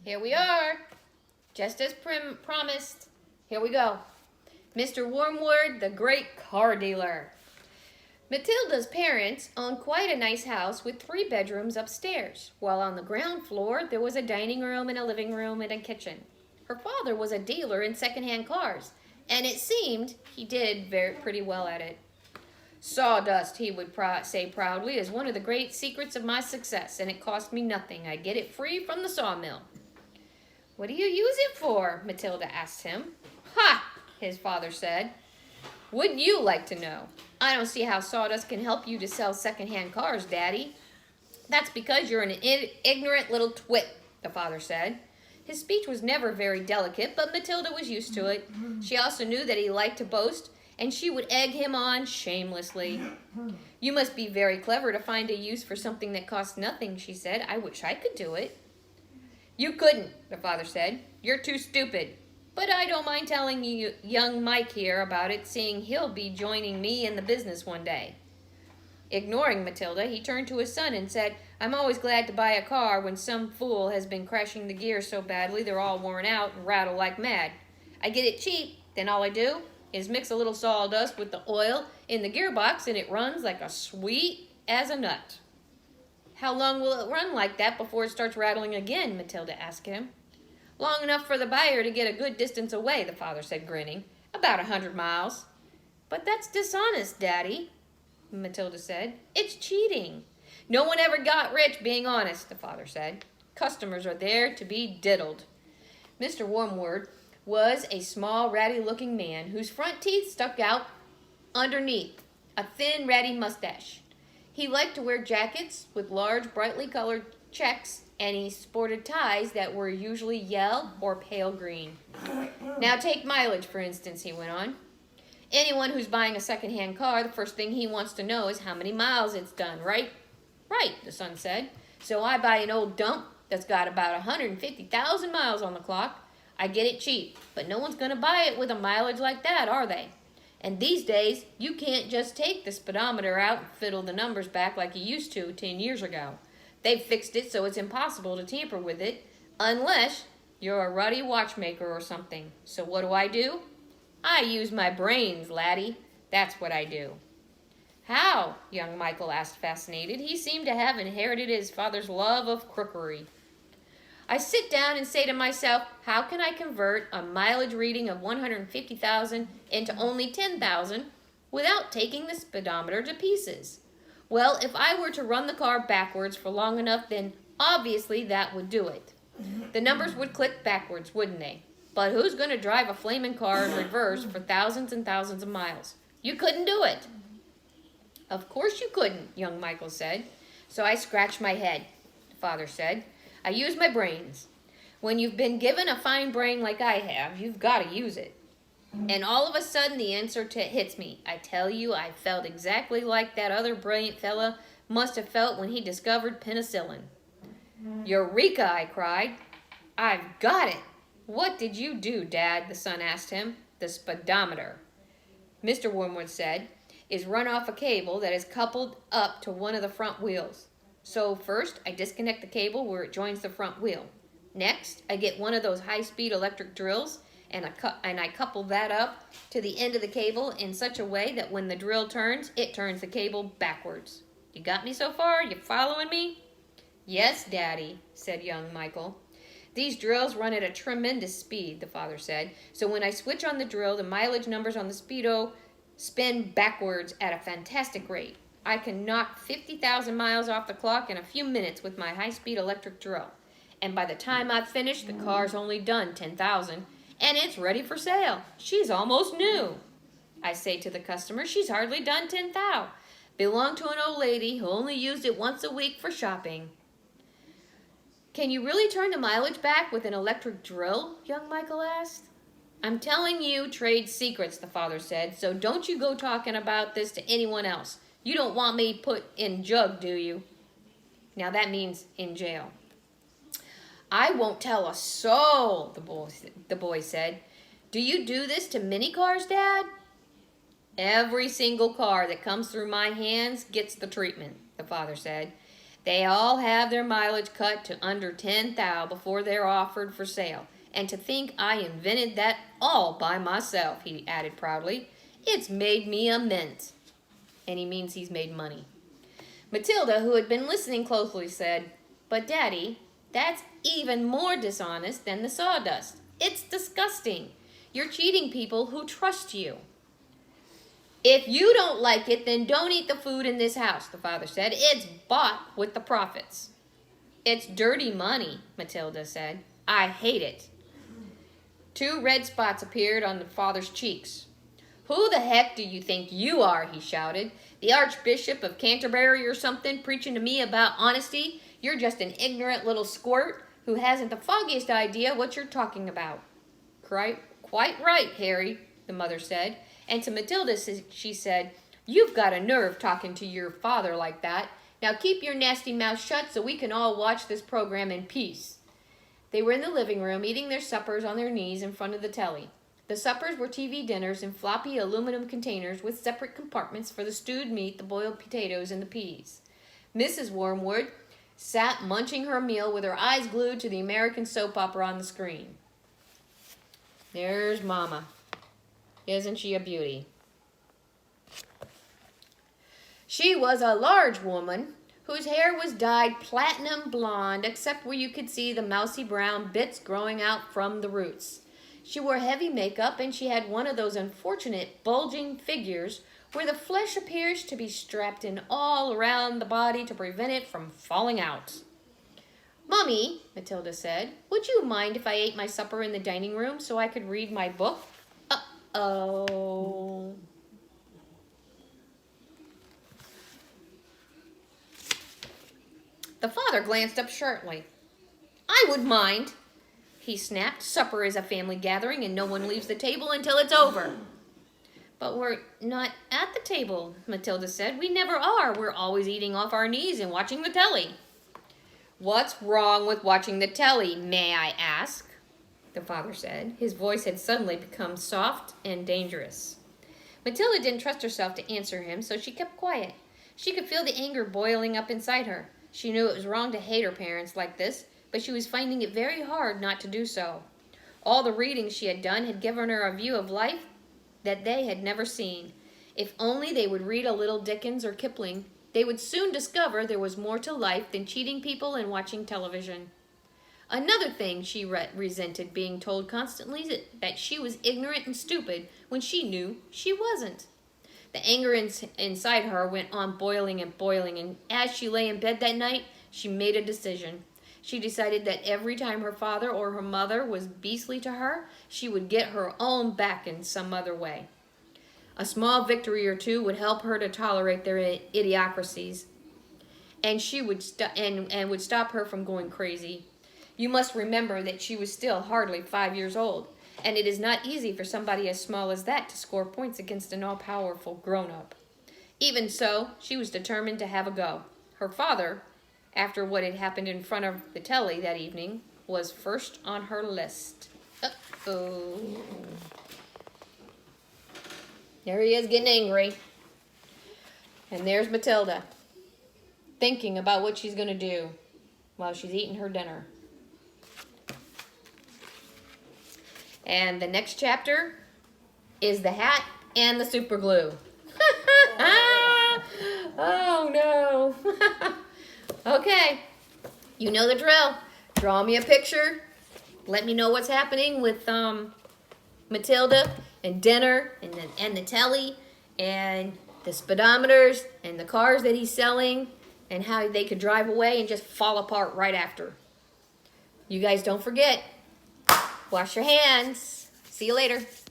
Here we are, just as promised. Here we go. Mr. Wormwood, the great car dealer. Matilda's parents owned quite a nice house with 3 bedrooms upstairs, while on the ground floor there was a dining room and a living room and a kitchen. Her father was a dealer in second-hand cars, and it seemed he did pretty well at it. Sawdust, he would say proudly, is one of the great secrets of my success, and it cost me nothing. I get it free from the sawmill. What do you use it for? Matilda asked him. Ha! His father said. Wouldn't you like to know? I don't see how sawdust can help you to sell second-hand cars, Daddy. That's because you're an ignorant little twit, the father said. His speech was never very delicate, but Matilda was used to it. She also knew that he liked to boast, and she would egg him on shamelessly. You must be very clever to find a use for something that costs nothing, she said. I wish I could do it. You couldn't, the father said. You're too stupid. But I don't mind telling you, young Mike here about it, seeing he'll be joining me in the business one day. Ignoring Matilda, he turned to his son and said, I'm always glad to buy a car when some fool has been crashing the gears so badly they're all worn out and rattle like mad. I get it cheap, then all I do is mix a little sawdust with the oil in the gearbox and it runs like as sweet as a nut. How long will it run like that before it starts rattling again? Matilda asked him. Long enough for the buyer to get a good distance away, the father said, grinning. About 100 miles. But that's dishonest, Daddy, Matilda said. It's cheating. No one ever got rich being honest, the father said. Customers are there to be diddled. Mr. Wormwood was a small, ratty-looking man whose front teeth stuck out underneath a thin, ratty mustache. He liked to wear jackets with large, brightly colored checks, and he sported ties that were usually yellow or pale green. Now take mileage, for instance, he went on. Anyone who's buying a second-hand car, the first thing he wants to know is how many miles it's done, right? Right, the son said. So I buy an old dump that's got about 150,000 miles on the clock. I get it cheap, but no one's going to buy it with a mileage like that, are they? And these days, you can't just take the speedometer out and fiddle the numbers back like you used to 10 years ago. They've fixed it so it's impossible to tamper with it unless you're a ruddy watchmaker or something. So what do? I use my brains, laddie. That's what I do. How? Young Michael asked, fascinated. He seemed to have inherited his father's love of crookery. I sit down and say to myself, how can I convert a mileage reading of 150,000 into only 10,000 without taking the speedometer to pieces? Well, if I were to run the car backwards for long enough, then obviously that would do it. The numbers would click backwards, wouldn't they? But who's going to drive a flaming car in reverse for thousands and thousands of miles? You couldn't do it. Of course you couldn't, young Michael said. So I scratched my head, the father said. I use my brains. When you've been given a fine brain like I have, you've got to use it. And all of a sudden the answer hits me. I tell you, I felt exactly like that other brilliant fella must have felt when he discovered penicillin. Eureka, I cried. I've got it. What did you do, Dad? The son asked him. The speedometer, Mr. Wormwood said, is run off a cable that is coupled up to one of the front wheels. So first, I disconnect the cable where it joins the front wheel. Next, I get one of those high-speed electric drills and I couple that up to the end of the cable in such a way that when the drill turns, it turns the cable backwards. You got me so far? You following me? Yes, Daddy, said young Michael. These drills run at a tremendous speed, the father said. So when I switch on the drill, the mileage numbers on the speedo spin backwards at a fantastic rate. I can knock 50,000 miles off the clock in a few minutes with my high-speed electric drill. And by the time I've finished, the car's only done 10,000, and it's ready for sale. She's almost new. I say to the customer, she's hardly done 10,000. Belonged to an old lady who only used it once a week for shopping. Can you really turn the mileage back with an electric drill? Young Michael asked. I'm telling you trade secrets, the father said, so don't you go talking about this to anyone else. You don't want me put in jug, do you? Now that means in jail. I won't tell a soul, the boy said. Do you do this to many cars, Dad? Every single car that comes through my hands gets the treatment, the father said. They all have their mileage cut to under 10 thou before they're offered for sale. And to think I invented that all by myself, he added proudly. It's made me a mint. And he means he's made money. Matilda, who had been listening closely, said, But Daddy, that's even more dishonest than the sawdust. It's disgusting. You're cheating people who trust you. If you don't like it, then don't eat the food in this house, the father said. It's bought with the profits. It's dirty money, Matilda said. I hate it. 2 red spots appeared on the father's cheeks. Who the heck do you think you are, he shouted. The Archbishop of Canterbury or something, preaching to me about honesty? You're just an ignorant little squirt who hasn't the foggiest idea what you're talking about. Quite right, Harry, the mother said. And to Matilda, she said, You've got a nerve talking to your father like that. Now keep your nasty mouth shut so we can all watch this program in peace. They were in the living room, eating their suppers on their knees in front of the telly. The suppers were TV dinners in floppy aluminum containers with separate compartments for the stewed meat, the boiled potatoes, and the peas. Mrs. Wormwood sat munching her meal with her eyes glued to the American soap opera on the screen. There's Mama. Isn't she a beauty? She was a large woman whose hair was dyed platinum blonde except where you could see the mousy brown bits growing out from the roots. She wore heavy makeup and she had one of those unfortunate bulging figures where the flesh appears to be strapped in all around the body to prevent it from falling out. Mummy, Matilda said, would you mind if I ate my supper in the dining room so I could read my book? Uh-oh. The father glanced up sharply. I would mind, he snapped. Supper is a family gathering and no one leaves the table until it's over. But we're not at the table, Matilda said. We never are. We're always eating off our knees and watching the telly. What's wrong with watching the telly, may I ask? The father said. His voice had suddenly become soft and dangerous. Matilda didn't trust herself to answer him, so she kept quiet. She could feel the anger boiling up inside her. She knew it was wrong to hate her parents like this, but she was finding it very hard not to do so. All the reading she had done had given her a view of life that they had never seen. If only they would read a little Dickens or Kipling, they would soon discover there was more to life than cheating people and watching television. Another thing she resented being told constantly that she was ignorant and stupid when she knew she wasn't. The anger inside her went on boiling and boiling, and as she lay in bed that night, she made a decision. She decided that every time her father or her mother was beastly to her, she would get her own back in some other way. A small victory or two would help her to tolerate their idiocracies, and she would would stop her from going crazy. You must remember that she was still hardly 5 years old, and it is not easy for somebody as small as that to score points against an all-powerful grown-up. Even so, she was determined to have a go. Her father, after what had happened in front of the telly that evening, was first on her list. Uh-oh. There he is getting angry. And there's Matilda, thinking about what she's going to do while she's eating her dinner. And the next chapter is the hat and the super glue. Oh, no. Okay, you know the drill. Draw me a picture. Let me know what's happening with Matilda and dinner and the telly and the speedometers and the cars that he's selling and how they could drive away and just fall apart right after. You guys don't forget, wash your hands. See you later.